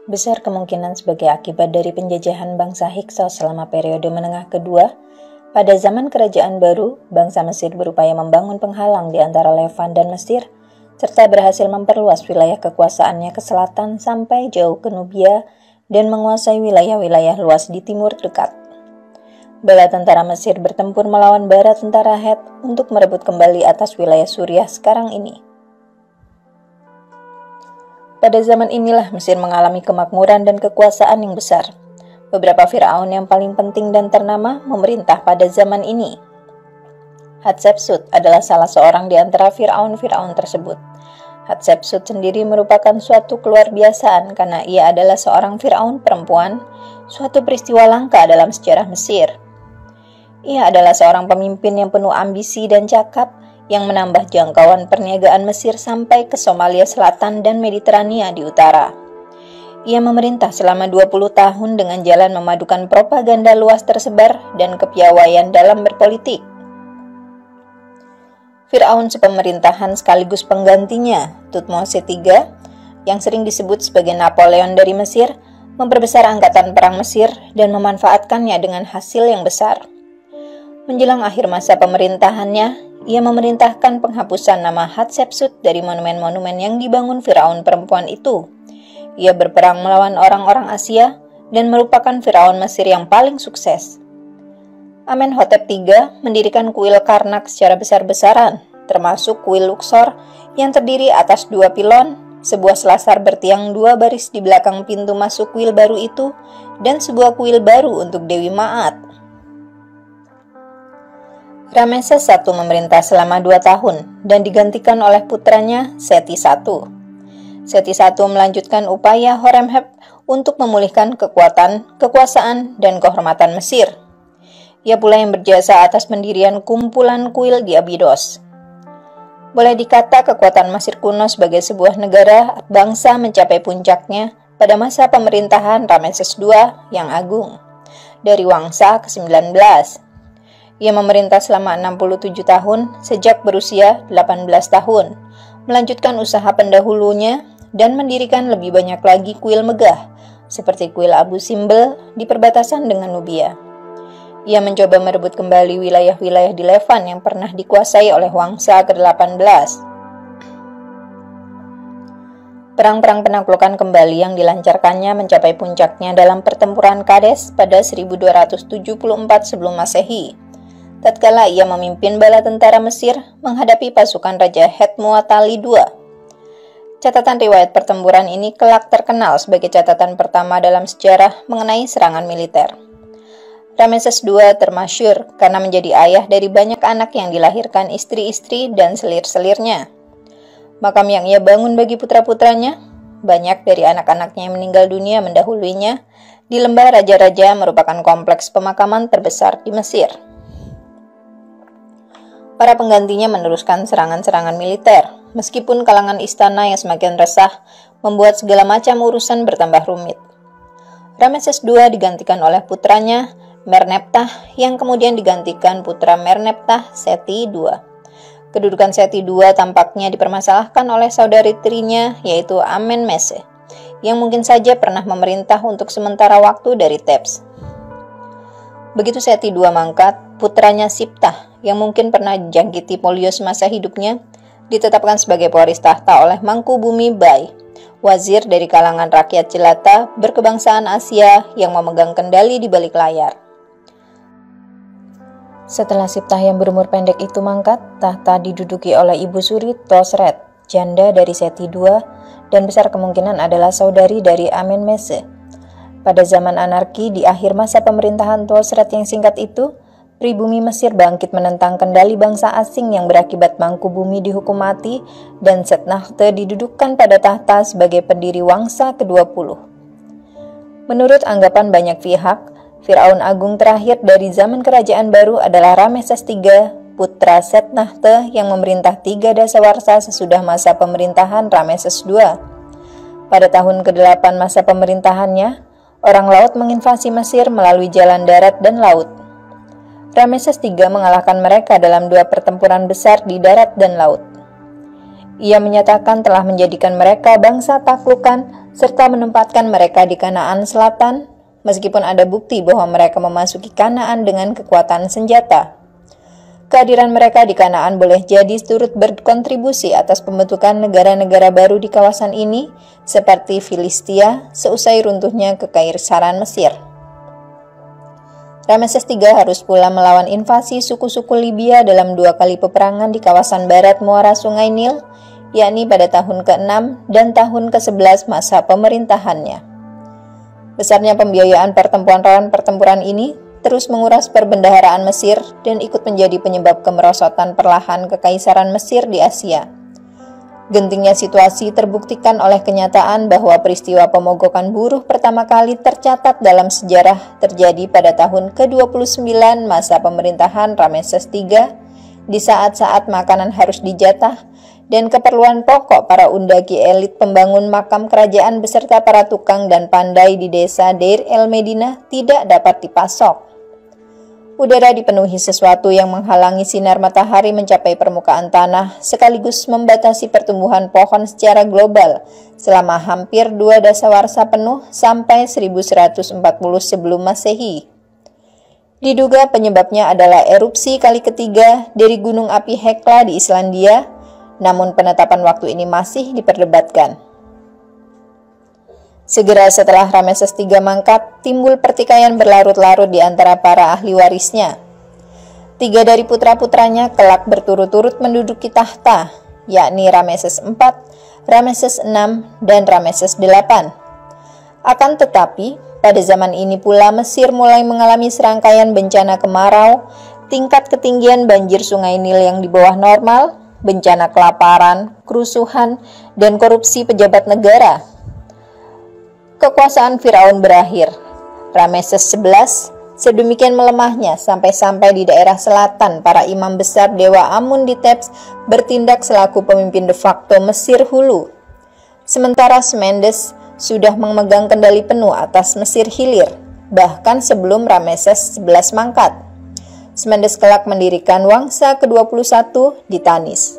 Besar kemungkinan sebagai akibat dari penjajahan bangsa Hyksos selama periode menengah kedua, pada zaman Kerajaan Baru, bangsa Mesir berupaya membangun penghalang di antara Levan dan Mesir, serta berhasil memperluas wilayah kekuasaannya ke selatan sampai jauh ke Nubia dan menguasai wilayah-wilayah luas di timur dekat. Bala tentara Mesir bertempur melawan bara tentara Het untuk merebut kembali atas wilayah Suriah sekarang ini. Pada zaman inilah Mesir mengalami kemakmuran dan kekuasaan yang besar. Beberapa Firaun yang paling penting dan ternama memerintah pada zaman ini. Hatshepsut adalah salah seorang di antara Firaun-Firaun tersebut. Hatshepsut sendiri merupakan suatu keluar biasaan karena ia adalah seorang Firaun perempuan, suatu peristiwa langka dalam sejarah Mesir. Ia adalah seorang pemimpin yang penuh ambisi dan cakap, yang menambah jangkauan perniagaan Mesir sampai ke Somalia Selatan dan Mediterania di utara. Ia memerintah selama 20 tahun dengan jalan memadukan propaganda luas tersebar dan kepiawaian dalam berpolitik. Firaun sepemerintahan sekaligus penggantinya, Thutmose III, yang sering disebut sebagai Napoleon dari Mesir, memperbesar angkatan perang Mesir dan memanfaatkannya dengan hasil yang besar. Menjelang akhir masa pemerintahannya, ia memerintahkan penghapusan nama Hatshepsut dari monumen-monumen yang dibangun Firaun perempuan itu. Ia berperang melawan orang-orang Asia dan merupakan Firaun Mesir yang paling sukses. Amenhotep III mendirikan kuil Karnak secara besar-besaran, termasuk kuil Luxor yang terdiri atas 2 pilon, sebuah selasar bertiang 2 baris di belakang pintu masuk kuil baru itu, dan sebuah kuil baru untuk Dewi Ma'at. Rameses I memerintah selama 2 tahun dan digantikan oleh putranya Seti I. Seti I melanjutkan upaya Horemheb untuk memulihkan kekuasaan, dan kehormatan Mesir. Ia pula yang berjasa atas pendirian kumpulan kuil di Abydos. Boleh dikata kekuatan Mesir kuno sebagai sebuah negara bangsa mencapai puncaknya pada masa pemerintahan Rameses II yang agung, dari Wangsa ke-19. Ia memerintah selama 67 tahun sejak berusia 18 tahun, melanjutkan usaha pendahulunya dan mendirikan lebih banyak lagi kuil megah, seperti kuil Abu Simbel di perbatasan dengan Nubia. Ia mencoba merebut kembali wilayah-wilayah di Levan yang pernah dikuasai oleh Wangsa ke-18. Perang-perang penaklukan kembali yang dilancarkannya mencapai puncaknya dalam pertempuran Kades pada 1274 sebelum Masehi. Tatkala ia memimpin bala tentara Mesir menghadapi pasukan Raja Het-Muwatalli II. Catatan riwayat pertempuran ini kelak terkenal sebagai catatan pertama dalam sejarah mengenai serangan militer. Rameses II termasyhur karena menjadi ayah dari banyak anak yang dilahirkan istri-istri dan selir-selirnya. Makam yang ia bangun bagi putra-putranya, banyak dari anak-anaknya yang meninggal dunia mendahuluinya, di Lembah Raja-Raja merupakan kompleks pemakaman terbesar di Mesir. Para penggantinya meneruskan serangan-serangan militer, meskipun kalangan istana yang semakin resah membuat segala macam urusan bertambah rumit. Rameses II digantikan oleh putranya, Merneptah, yang kemudian digantikan putra Merneptah, Seti II. Kedudukan Seti II tampaknya dipermasalahkan oleh saudari tirinya, yaitu Amenmese, yang mungkin saja pernah memerintah untuk sementara waktu dari Thebes. Begitu Seti II mangkat, putranya Siptah, yang mungkin pernah dijangkiti polio semasa hidupnya, ditetapkan sebagai pewaris tahta oleh Mangkubumi Bai, wazir dari kalangan rakyat jelata berkebangsaan Asia yang memegang kendali di balik layar. Setelah Siptah yang berumur pendek itu mangkat, tahta diduduki oleh ibu suri Tosret, janda dari Seti II, dan besar kemungkinan adalah saudari dari Amenmese. Pada zaman anarki di akhir masa pemerintahan Tosret yang singkat itu, pribumi Mesir bangkit menentang kendali bangsa asing yang berakibat Mangkubumi dihukum mati dan Setnahte didudukkan pada tahta sebagai pendiri Wangsa ke-20. Menurut anggapan banyak pihak, Firaun Agung terakhir dari zaman Kerajaan Baru adalah Rameses III, putra Setnahte yang memerintah 3 dasawarsa sesudah masa pemerintahan Rameses II. Pada tahun ke-8 masa pemerintahannya, orang laut menginvasi Mesir melalui jalan darat dan laut. Rameses III mengalahkan mereka dalam 2 pertempuran besar di darat dan laut. Ia menyatakan telah menjadikan mereka bangsa taklukan serta menempatkan mereka di Kanaan Selatan, meskipun ada bukti bahwa mereka memasuki Kanaan dengan kekuatan senjata. Kehadiran mereka di Kanaan boleh jadi turut berkontribusi atas pembentukan negara-negara baru di kawasan ini, seperti Filistia seusai runtuhnya kekaisaran Mesir. Rameses III harus pula melawan invasi suku-suku Libya dalam 2 kali peperangan di kawasan barat muara Sungai Nil, yakni pada tahun ke-6 dan tahun ke-11 masa pemerintahannya. Besarnya pembiayaan pertempuran ini terus menguras perbendaharaan Mesir dan ikut menjadi penyebab kemerosotan perlahan kekaisaran Mesir di Asia. Gentingnya situasi terbuktikan oleh kenyataan bahwa peristiwa pemogokan buruh pertama kali tercatat dalam sejarah terjadi pada tahun ke-29 masa pemerintahan Rameses III, di saat-saat makanan harus dijatah dan keperluan pokok para undaki elit pembangun makam kerajaan beserta para tukang dan pandai di desa Deir el-Medina tidak dapat dipasok. Udara dipenuhi sesuatu yang menghalangi sinar matahari mencapai permukaan tanah, sekaligus membatasi pertumbuhan pohon secara global selama hampir 2 dasawarsa penuh sampai 1140 sebelum Masehi. Diduga penyebabnya adalah erupsi kali ketiga dari gunung api Hekla di Islandia, namun penetapan waktu ini masih diperdebatkan. Segera setelah Rameses III mangkat, timbul pertikaian berlarut-larut di antara para ahli warisnya. 3 dari putra-putranya kelak berturut-turut menduduki tahta, yakni Rameses IV, Rameses VI, dan Rameses VIII. Akan tetapi, pada zaman ini pula Mesir mulai mengalami serangkaian bencana kemarau, tingkat ketinggian banjir Sungai Nil yang di bawah normal, bencana kelaparan, kerusuhan, dan korupsi pejabat negara. Kekuasaan Firaun berakhir. Rameses XI sedemikian melemahnya sampai-sampai di daerah selatan para imam besar Dewa Amun di Thebes bertindak selaku pemimpin de facto Mesir Hulu. Sementara Semendes sudah memegang kendali penuh atas Mesir Hilir, bahkan sebelum Rameses XI mangkat. Semendes kelak mendirikan Wangsa ke-21 di Tanis.